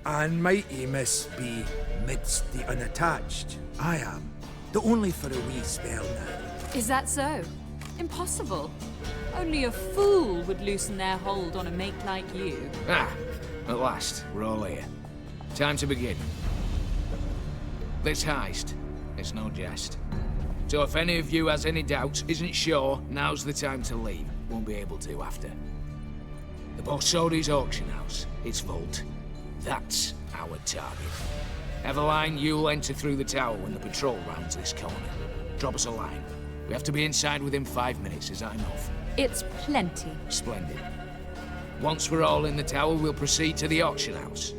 And might Amos be midst the unattached? I am, though only for a wee spell now. Is that so? Impossible. Only a fool would loosen their hold on a mate like you. Ah, at last, we're all here. Time to begin. This heist, it's no jest. So if any of you has any doubts, isn't sure, now's the time to leave. Won't be able to after. The Borsodi's auction house, its vault. That's our target. Eveline, you'll enter through the tower when the patrol rounds this corner. Drop us a line. We have to be inside within 5 minutes, is that enough? It's plenty. Splendid. Once we're all in the tower, we'll proceed to the auction house.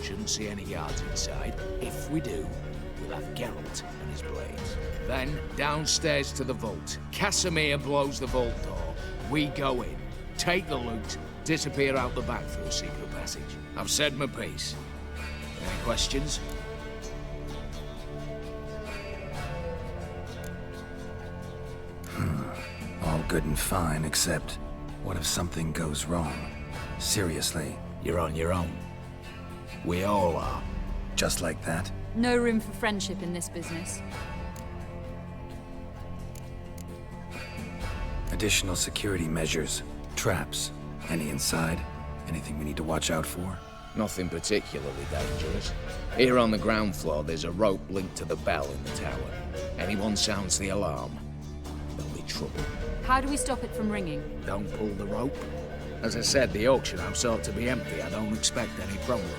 Shouldn't see any guards inside. If we do, we'll have Geralt and his blades. Then, downstairs to the vault. Casimir blows the vault door. We go in, take the loot, disappear out the back through a secret passage. I've said my piece. Any questions? All good and fine, except what if something goes wrong? Seriously. You're on your own. We all are. Just like that? No room for friendship in this business. Additional security measures. Traps. Any inside? Anything we need to watch out for? Nothing particularly dangerous. Here on the ground floor, there's a rope linked to the bell in the tower. Anyone sounds the alarm, there'll be trouble. How do we stop it from ringing? Don't pull the rope. As I said, the auction house ought to be empty. I don't expect any problems.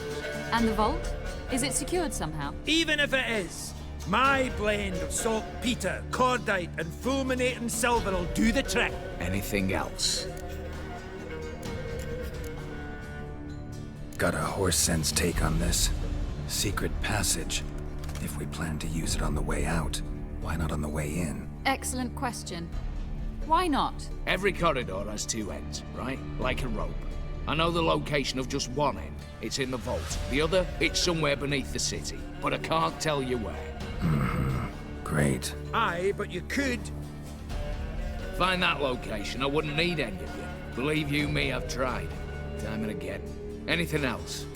And the vault? Is it secured somehow? Even if it is, my blend of saltpeter, cordite, and fulminating silver will do the trick. Anything else? Got a horse sense take on this. Secret passage. If we plan to use it on the way out, why not on the way in? Excellent question. Why not? Every corridor has two ends, right? Like a rope. I know the location of just one end. It's in the vault. The other, it's somewhere beneath the city. But I can't tell you where. Great. Aye, but you could. Find that location, I wouldn't need any of you. Believe you me, I've tried. Time and again. Anything else?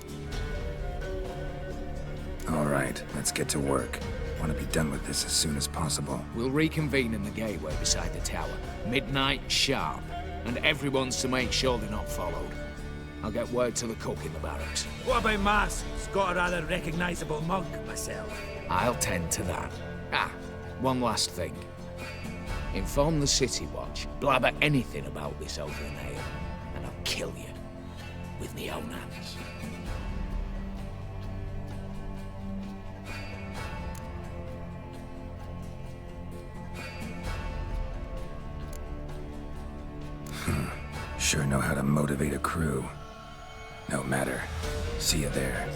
All right, let's get to work. Want to be done with this as soon as possible. We'll reconvene in the gateway beside the tower. Midnight sharp. And everyone's to make sure they're not followed. I'll get word to the cook in the barracks. What about masks? Got a rather recognizable mug myself. I'll tend to that. Ah, one last thing. Inform the City Watch. Blabber anything about this over in here, and I'll kill you. With my own hands. Sure know how to motivate a crew. No matter. See you there.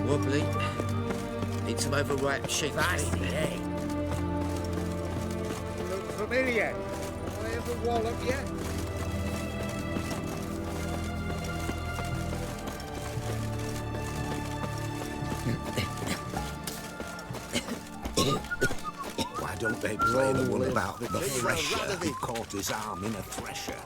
Wobbly. Need some overripe sheep. That's the egg. Look familiar. I ever wallop yet? Why don't they play the one about the thresher who caught his arm in a thresher?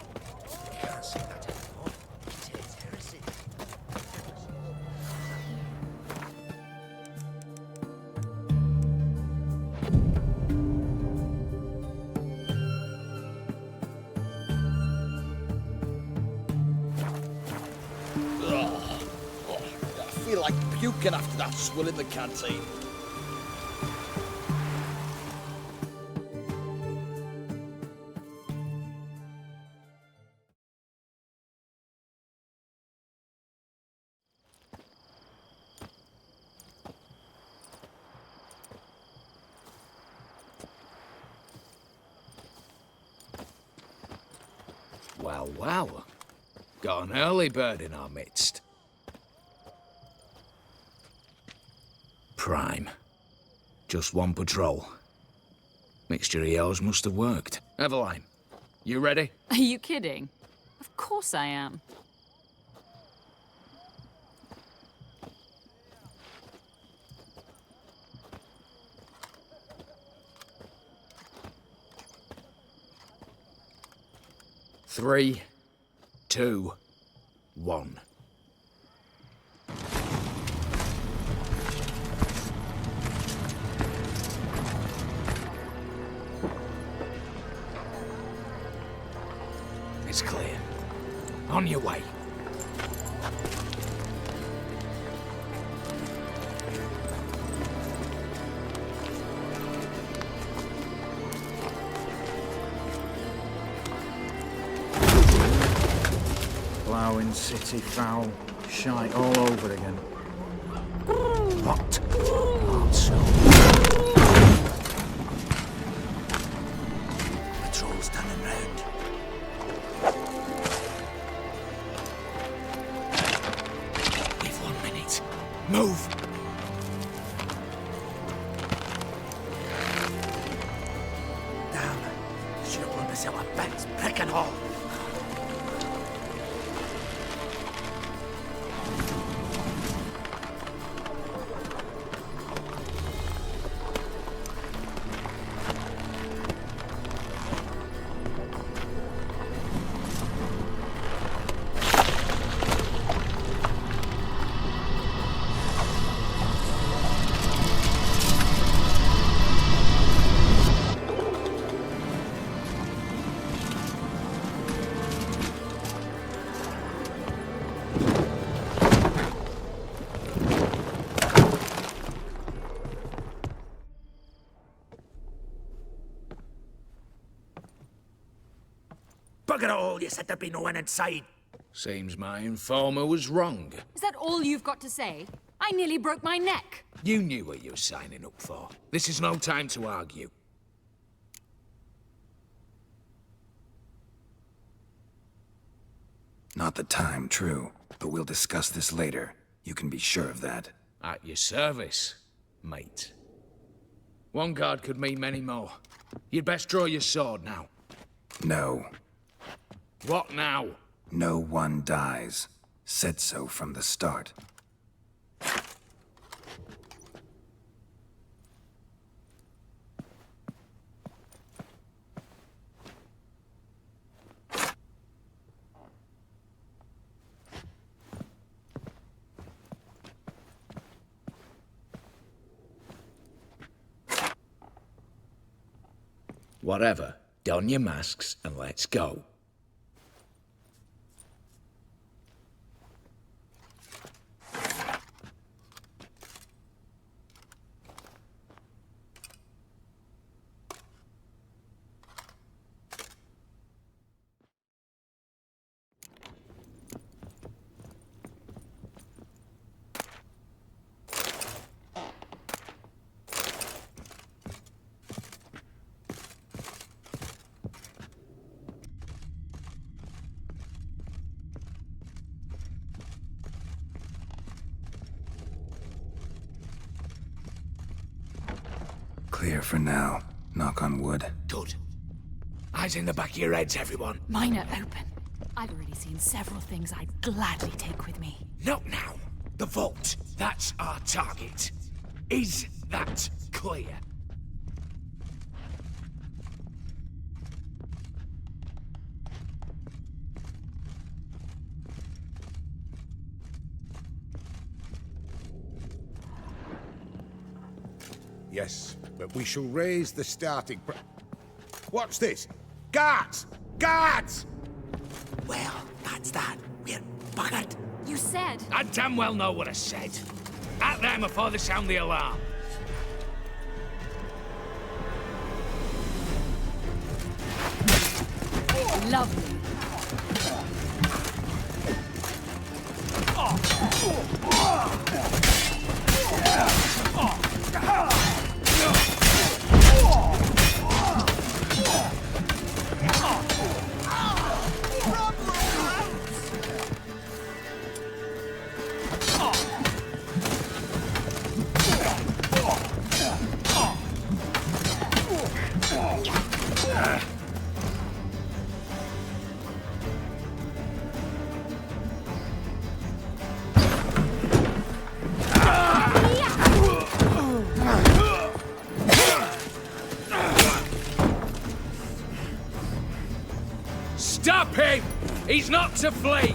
I feel like puking after that swill in the canteen. Well, well. Got an early bird in our midst. Prime. Just one patrol. Mixture of yours must have worked. Eveline, you ready? Are you kidding? Of course I am. Three, two, one. It's clear. On your way. Ploughing, city foul, shite all over again. What? Also. Patrol's turning round. We've 1 minute. Move! Damn. Should have run this out of beds, prick and all. Bugger all, you said there'd be no one inside. Seems my informer was wrong. Is that all you've got to say? I nearly broke my neck. You knew what you were signing up for. This is no time to argue. Not the time, true. But we'll discuss this later. You can be sure of that. At your service, mate. One guard could mean many more. You'd best draw your sword now. No. What now? No one dies. Said so from the start. Whatever. Don your masks and let's go. Clear for now. Knock on wood. Good. Eyes in the back of your heads, everyone. Mine are open. I've already seen several things I'd gladly take with me. Not now. The vault. That's our target. Is that clear? Yes, but we shall raise the starting What's this? Guards! Guards! Well, that's that. We're buggered. You said... I damn well know what I said. At them before they sound the alarm. Lovely. Stop him! He's not to flee!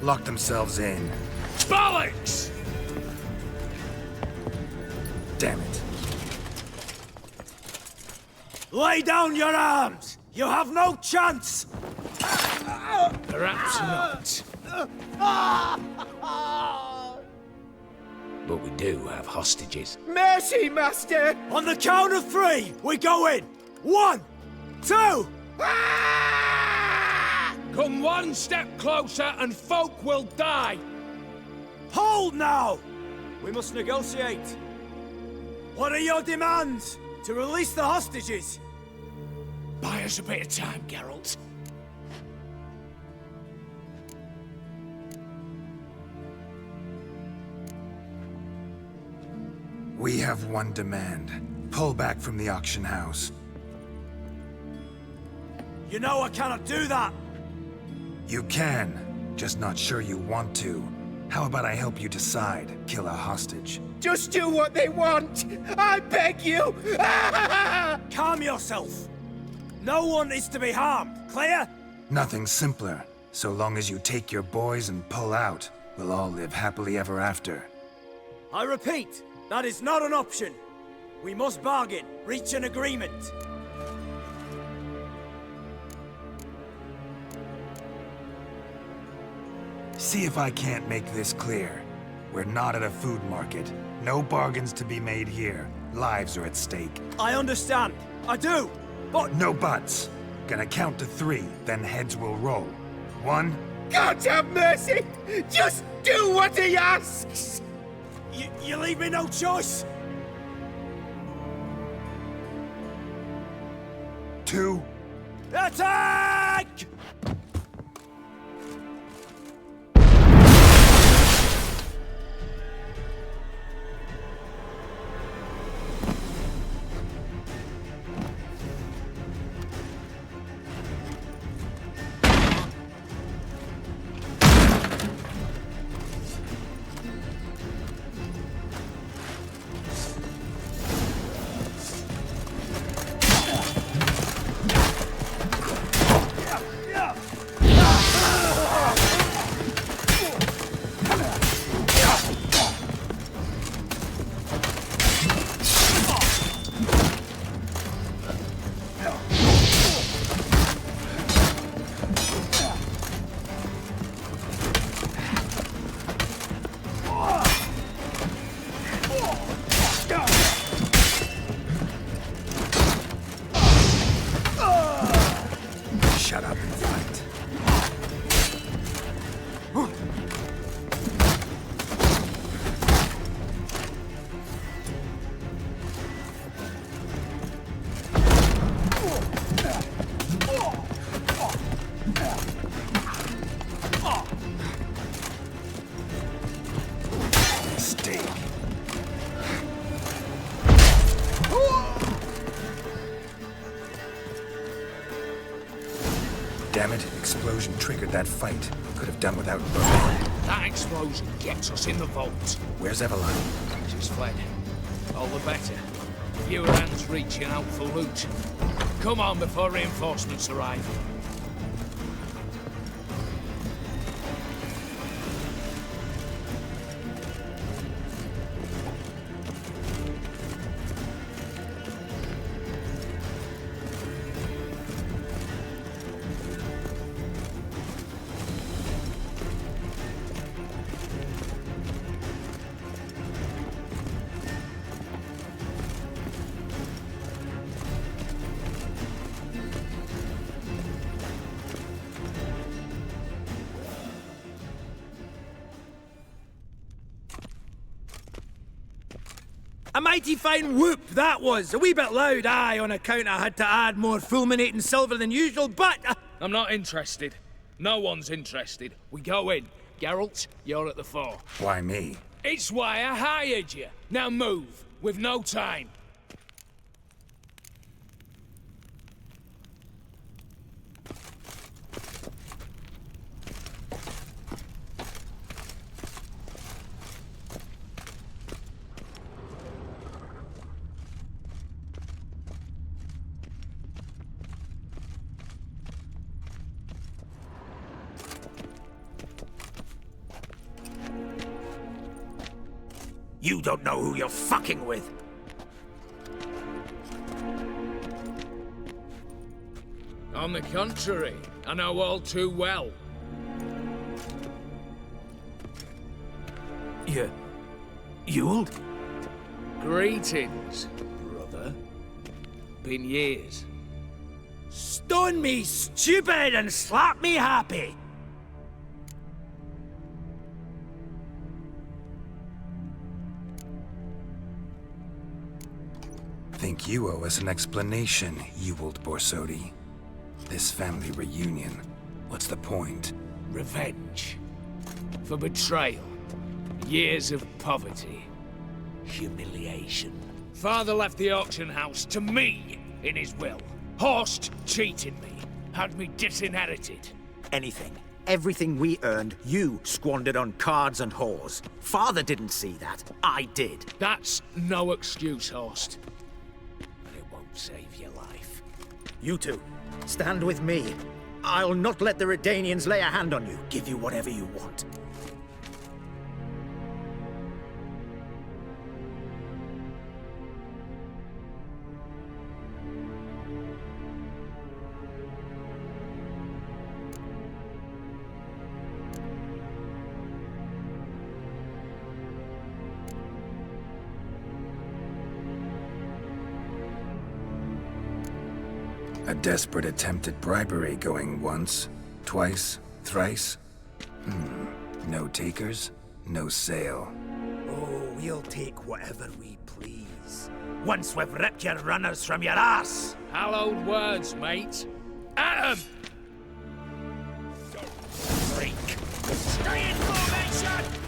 Lock themselves in. Bollocks! Damn it. Lay down your arms! You have no chance! Perhaps not. But we do have hostages. Mercy, Master! On the count of 3, we go in! 1, 2! Come one step closer and folk will die! Hold now! We must negotiate. What are your demands? To release the hostages? Buy us a bit of time, Geralt. We have one demand. Pull back from the auction house. You know I cannot do that! You can, just not sure you want to. How about I help you decide, kill a hostage? Just do what they want! I beg you! Calm yourself! No one is to be harmed, clear? Nothing simpler. So long as you take your boys and pull out, we'll all live happily ever after. I repeat, that is not an option. We must bargain, reach an agreement. See if I can't make this clear. We're not at a food market. No bargains to be made here. Lives are at stake. I understand. I do. But No buts. Gonna count to 3, then heads will roll. 1. God have mercy! Just do what he asks! you leave me no choice. 2. Attack! Shut up and fight. Mistake. Damn it, explosion triggered that fight. Could have done without Berlin. That explosion gets us in the vault. Where's Eveline? She's fled. All the better. Fewer hands reaching out for loot. Come on before reinforcements arrive. A mighty fine whoop that was. A wee bit loud, aye, on account I had to add more fulminating silver than usual, but... I'm not interested. No one's interested. We go in. Geralt, you're at the fore. Why me? It's why I hired you. Now move. We've no time. You don't know who you're fucking with. On the contrary, I know all too well. Ewald? Greetings, brother. Been years. Stone me stupid and slap me happy! Think you owe us an explanation, Ewald Borsodi. This family reunion, what's the point? Revenge. For betrayal. Years of poverty. Humiliation. Father left the auction house to me in his will. Horst cheated me. Had me disinherited. Anything. Everything we earned, you squandered on cards and whores. Father didn't see that. I did. That's no excuse, Horst. But it won't save your life. You two, stand with me. I'll not let the Redanians lay a hand on you. Give you whatever you want. A desperate attempt at bribery going once, twice, thrice? No takers, no sale. Oh, we'll take whatever we please. Once we've ripped your runners from your ass! Hallowed words, mate. At 'em! Freak! Stay in formation!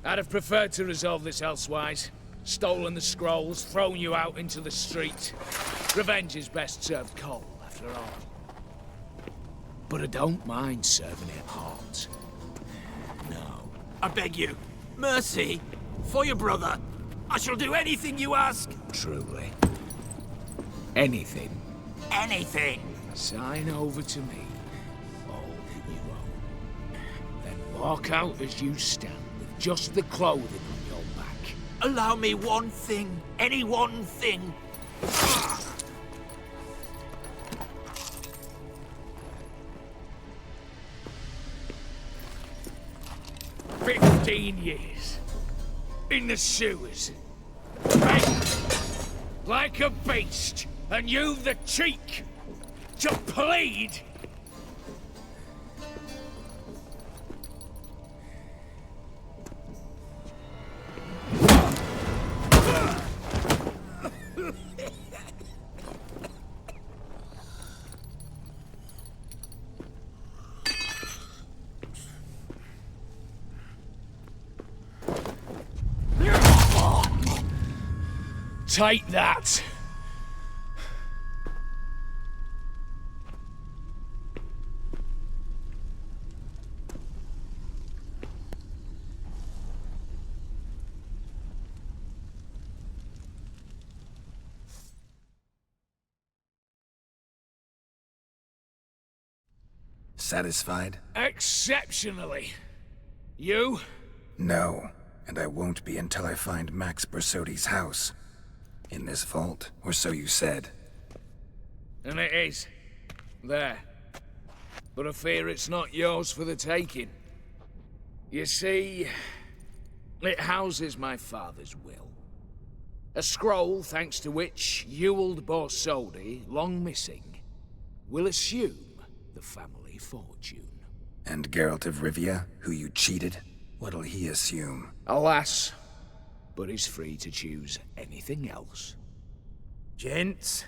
I'd have preferred to resolve this elsewise. Stolen the scrolls, thrown you out into the street. Revenge is best served cold, after all. But I don't mind serving it hot. No. I beg you, mercy, for your brother. I shall do anything you ask. Truly. Anything. Anything. Sign over to me all that you own. Then walk out as you stand with just the clothing on your back. Allow me one thing. Any one thing. 15 years. In the sewers. Begging. Like a beast. And you the cheek to plead. Take that. Satisfied? Exceptionally. You? No, and I won't be until I find Max Bersodi's house. In this vault, or so you said. And it is. There. But I fear it's not yours for the taking. You see, it houses my father's will. A scroll thanks to which Ewald Bersodi, long missing, will assume the family fortune. And Geralt of Rivia, who you cheated, what'll he assume? Alas, but he's free to choose anything else. Gents,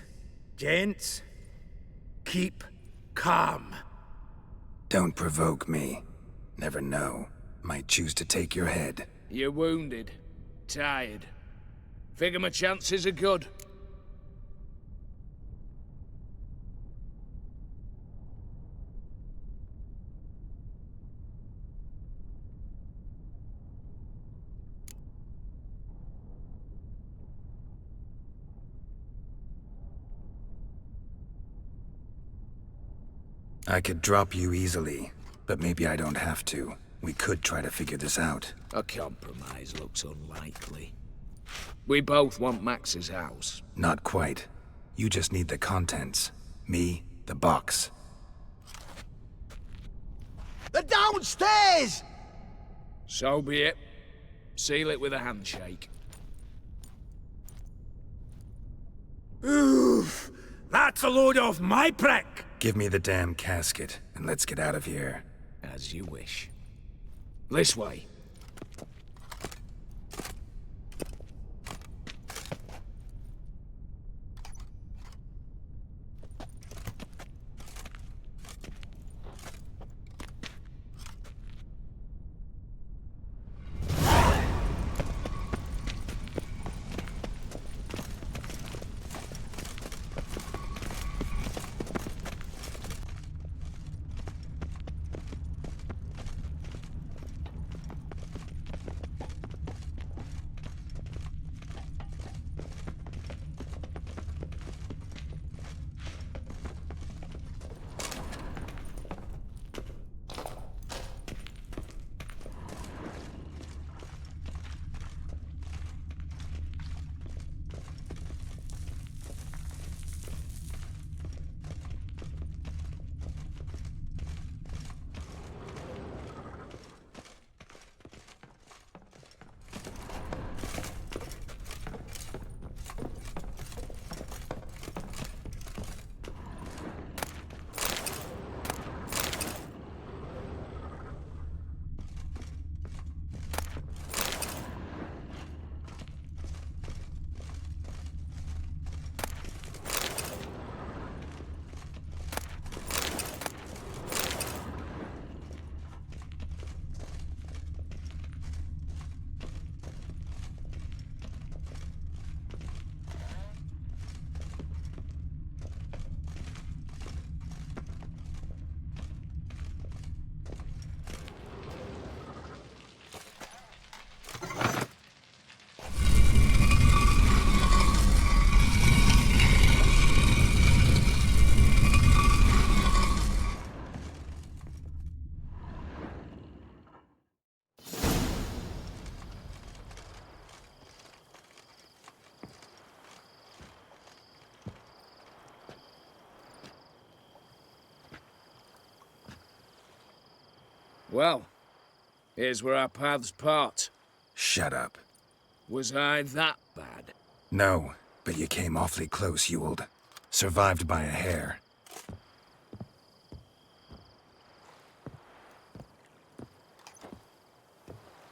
keep calm. Don't provoke me. Never know. Might choose to take your head. You're wounded, tired. Figure my chances are good. I could drop you easily, but maybe I don't have to. We could try to figure this out. A compromise looks unlikely. We both want Max's house. Not quite. You just need the contents. Me, the box. They're downstairs! So be it. Seal it with a handshake. Oof! That's a load off my prick! Give me the damn casket, and let's get out of here. As you wish. This way. Well, here's where our paths part. Shut up. Was I that bad? No, but you came awfully close, Ewald. Survived by a hair.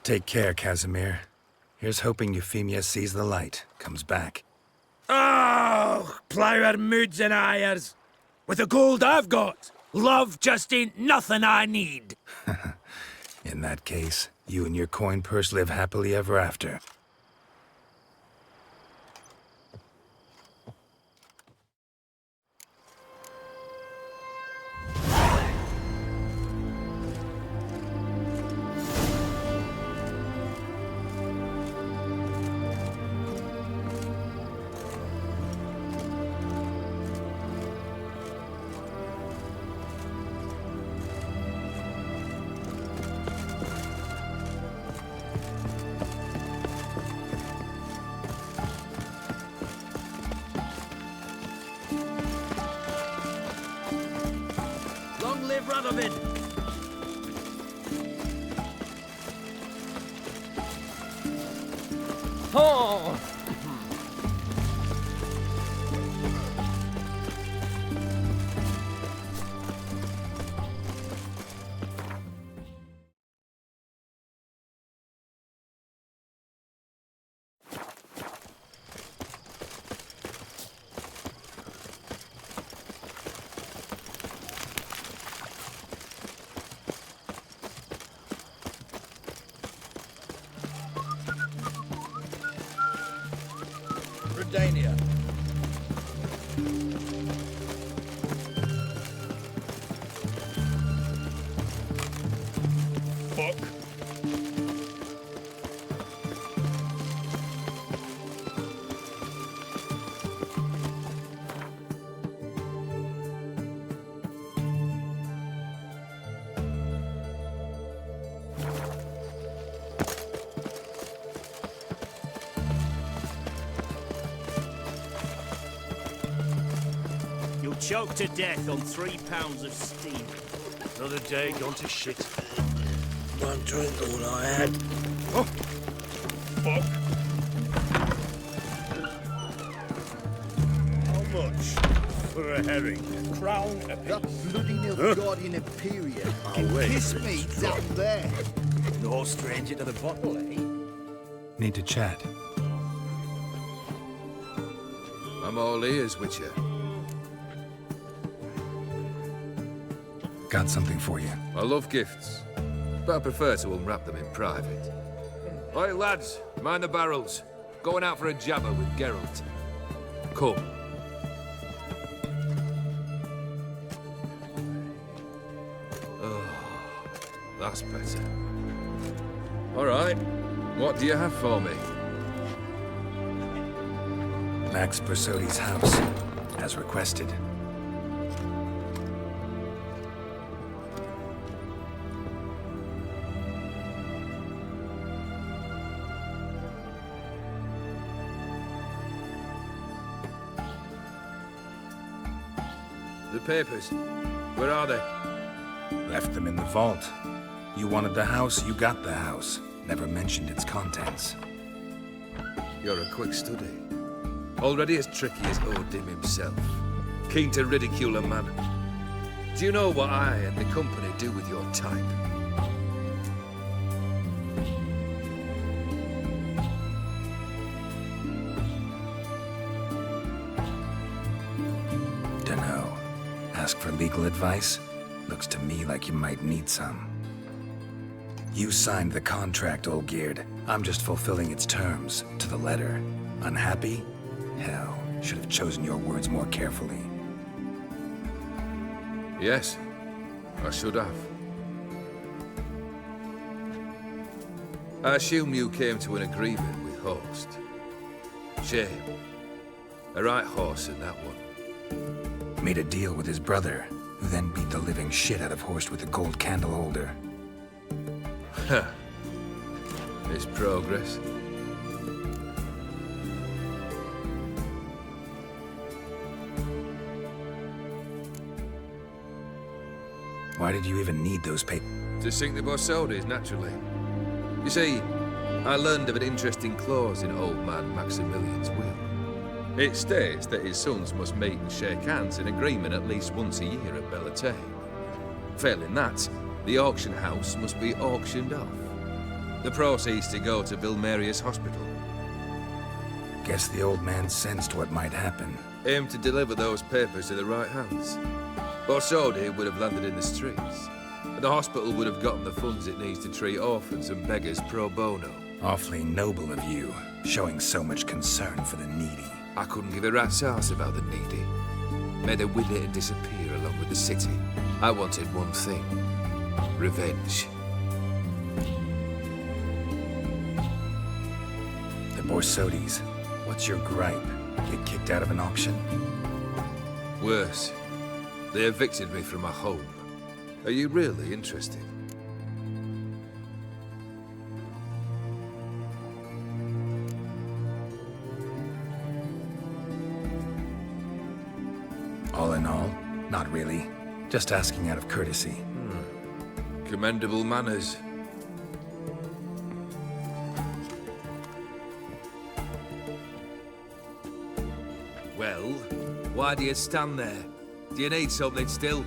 Take care, Casimir. Here's hoping Euphemia sees the light, comes back. Oh, plough our moods and ires. With the gold I've got, love just ain't nothing I need. In that case, you and your coin purse live happily ever after. Donovan! Oh! Redania. Fuck. You'll choke to death on 3 pounds of steam. Another day gone to shit. One drink all I had. Oh, fuck. How much for a herring? Crown a That piece. bloody Nilfgaardian Imperium can wait kiss for me it to down there. No stranger to the bottle, eh? Need to chat. I'm all ears, Witcher. Got something for you. I love gifts, but I prefer to unwrap them in private. Oi, lads, mind the barrels. Going out for a jabber with Geralt. Come. Oh, that's better. All right, what do you have for me? Max Bersodi's house, as requested. The papers. Where are they? Left them in the vault. You wanted the house, you got the house. Never mentioned its contents. You're a quick study. Already as tricky as Odin himself. Keen to ridicule a man. Do you know what I and the company do with your type? Dunno. Ask for legal advice? Looks to me like you might need some. You signed the contract, Olgierd. I'm just fulfilling its terms, to the letter. Unhappy? Hell, should have chosen your words more carefully. Yes, I should have. I assume you came to an agreement with Horst. Shame. A right horse in that one. Made a deal with his brother, who then beat the living shit out of Horst with a gold candle holder. Huh. It's progress. Why did you even need those papers? To sink the Borsodis, naturally. You see, I learned of an interesting clause in old man Maximilian's will. It states that his sons must meet and shake hands in agreement at least once a year at Bellatane. Failing that, the auction house must be auctioned off. The proceeds to go to Vilmerius Hospital. Guess the old man sensed what might happen. Aim to deliver those papers to the right hands. Borsodi would have landed in the streets, and the hospital would have gotten the funds it needs to treat orphans and beggars pro bono. Awfully noble of you, showing so much concern for the needy. I couldn't give a rat's ass about the needy. May they wither and disappear along with the city. I wanted one thing. Revenge. The Borsodis. What's your gripe? Get kicked out of an auction? Worse. They evicted me from my home. Are you really interested? All in all, not really. Just asking out of courtesy. Commendable manners. Well, why do you stand there? Do you need something still?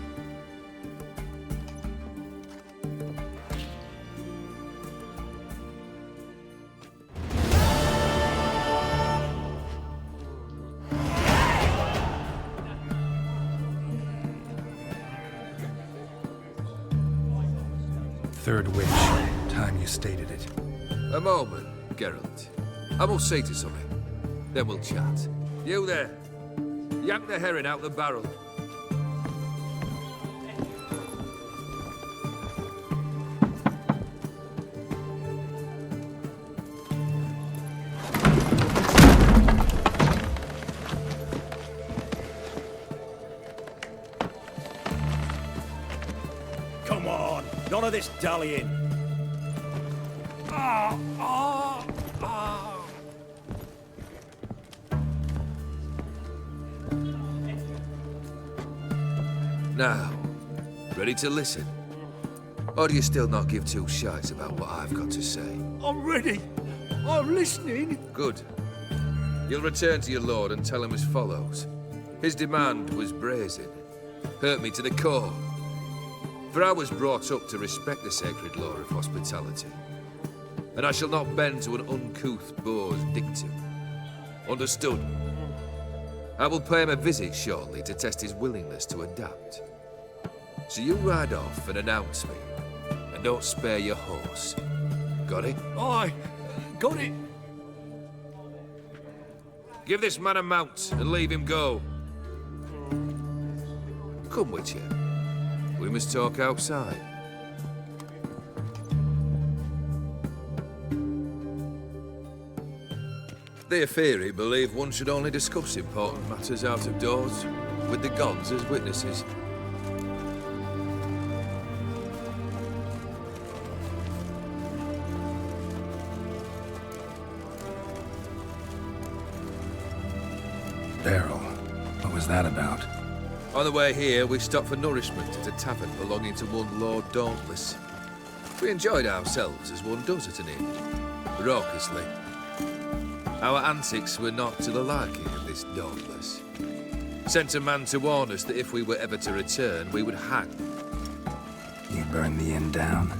Third wish. Time you stated it. A moment, Geralt. I must say to something. Then we'll chat. You there. Yank the herring out the barrel. Come on, none of this dallying. Now, ready to listen? Or do you still not give two shites about what I've got to say? I'm ready. I'm listening. Good. You'll return to your lord and tell him as follows. His demand was brazen. Hurt me to the core. For I was brought up to respect the sacred law of hospitality. And I shall not bend to an uncouth boor's dictum. Understood? I will pay him a visit shortly to test his willingness to adapt. So you ride off and announce me. And don't spare your horse. Got it? Aye, got it. Give this man a mount and leave him go. Come with you. We must talk outside. The Aetheri believe one should only discuss important matters out of doors, with the gods as witnesses. Barrel. What was that about? On the way here, we stopped for nourishment at a tavern belonging to one Lord Dauntless. We enjoyed ourselves as one does at an inn, raucously. Our antics were not to the liking of this Dauntless. Sent a man to warn us that if we were ever to return, we would hang. You burned the inn down?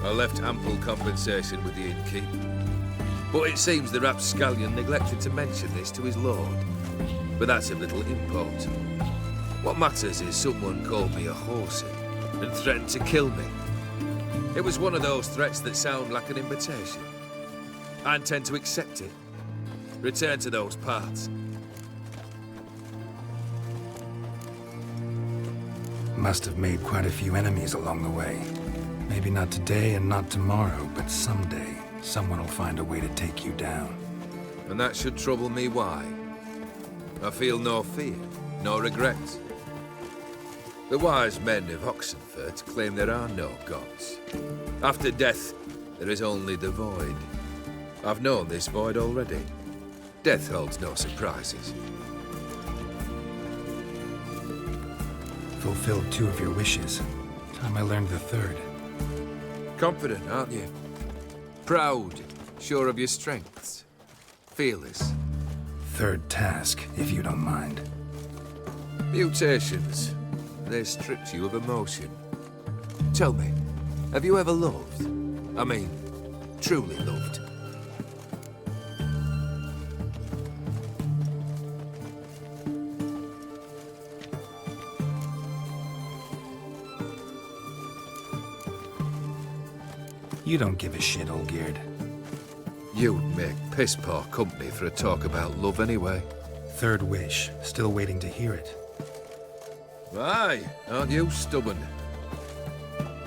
I left ample compensation with the innkeep. But it seems the rapscallion neglected to mention this to his lord. But that's of little import. What matters is someone called me a horsey and threatened to kill me. It was one of those threats that sound like an invitation. I intend to accept it. Return to those parts. Must have made quite a few enemies along the way. Maybe not today and not tomorrow, but someday, someone will find a way to take you down. And that should trouble me why? I feel no fear, no regrets. The wise men of Oxenfurt claim there are no gods. After death, there is only the void. I've known this void already. Death holds no surprises. Fulfilled 2 of your wishes. Time I learned the 3rd. Confident, aren't you? Proud, sure of your strengths. Fearless. 3rd task, if you don't mind. Mutations. They stripped you of emotion. Tell me, have you ever loved? I mean, truly loved? You don't give a shit, Olgierd. You'd make piss-poor company for a talk about love anyway. 3rd wish, still waiting to hear it. Aye, aren't you stubborn?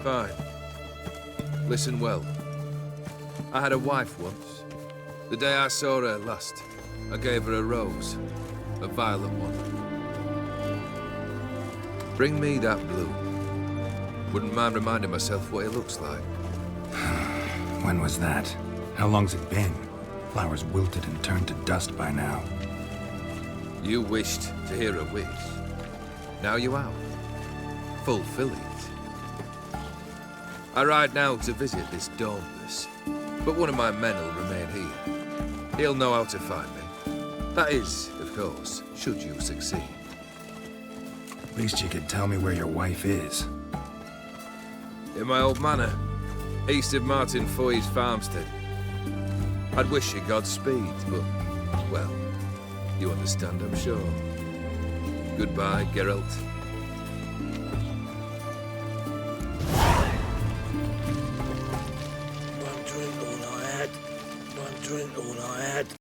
Fine. Listen well. I had a wife once. The day I saw her last, I gave her a rose. A violet one. Bring me that blue. Wouldn't mind reminding myself what it looks like. When was that? How long's it been? Flowers wilted and turned to dust by now. You wished to hear a wish. Now you have. fulfill it. I ride now to visit this Dauntless, but one of my men will remain here. He'll know how to find me. That is, of course, should you succeed. At least you could tell me where your wife is. In my old manor, east of Martin Foy's farmstead. I'd wish you Godspeed, but, well, you understand, I'm sure. Goodbye, Geralt. One drink all I had. One drink all I had.